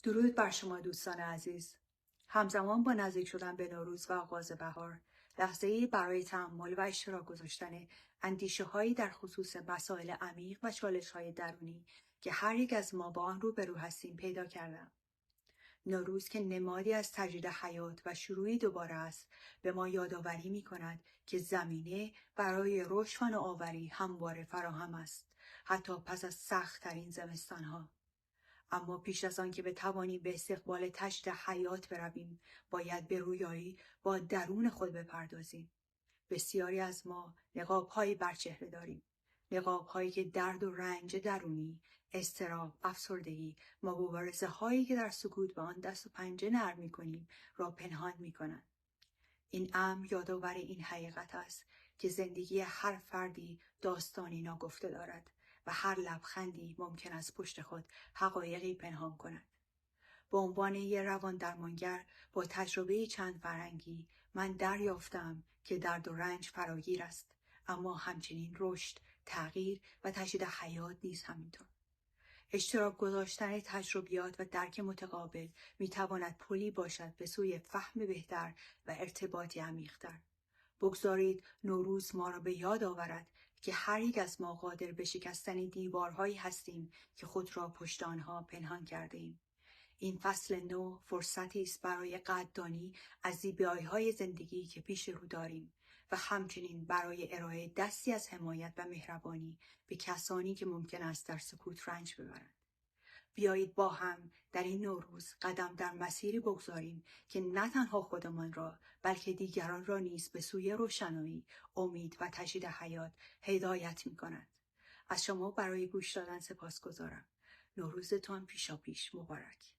درود بر شما دوستان عزیز. همزمان با نزدیک شدن به نوروز و آغاز بهار، لحظه‌ای برای تأمل و اشتراک گذاشتن اندیشه‌هایی در خصوص مسائل عمیق و چالش‌های درونی که هر یک از ما با آن روبرو هستیم پیدا کردم. نوروز که نمادی از تجدید حیات و شروعی دوباره است، به ما یادآوری می‌کند که زمینه برای رشد و نوآوری همواره فراهم است، حتی پس از سخت‌ترین زمستان‌ها. اما پیش از آن که بتوانیم به استقبال تجدید حیات برویم، باید به رویایی با درون خود بپردازیم. بسیاری از ما نقاب‌هایی بر چهره داریم. نقاب‌هایی که درد و رنج درونی، اضطراب، افسردگی، مبارزه‌هایی که در سکوت به آن دست و پنجه نرم می‌کنیم را پنهان می‌کنند. این امر یادآور این حقیقت است که زندگی هر فردی داستانی ناگفته دارد و هر لبخندی ممکن است پشت خود حقایقی پنهان کند. به عنوان یک روان درمانگر با تجربه چند فرهنگی، من دریافتم که درد و رنج فراگیر است، اما همچنین رشد، تغییر و تجدید حیات نیز همینطور. اشتراک گذاشتن تجربیات و درک متقابل میتواند پلی باشد به سوی فهم بهتر و ارتباطی عمیق‌تر. بگذارید نوروز ما را به یاد آورد که هر یک از ما قادر به شکستن دیوارهایی هستیم که خود را پشت آنها پنهان کرده ایم. این فصل نو فرصتی است برای قدردانی از زیبایی‌های زندگی که پیش رو داریم و همچنین برای ارائه دستی از حمایت و مهربانی به کسانی که ممکن است در سکوت رنج ببرند. بیایید با هم در این نوروز قدم در مسیری بگذاریم که نه تنها خودمان را بلکه دیگران را نیز به سوی روشنایی، امید و تجدید حیات هدایت می‌کند. از شما برای گوش دادن سپاسگزارم. نوروزتان پیشاپیش مبارک.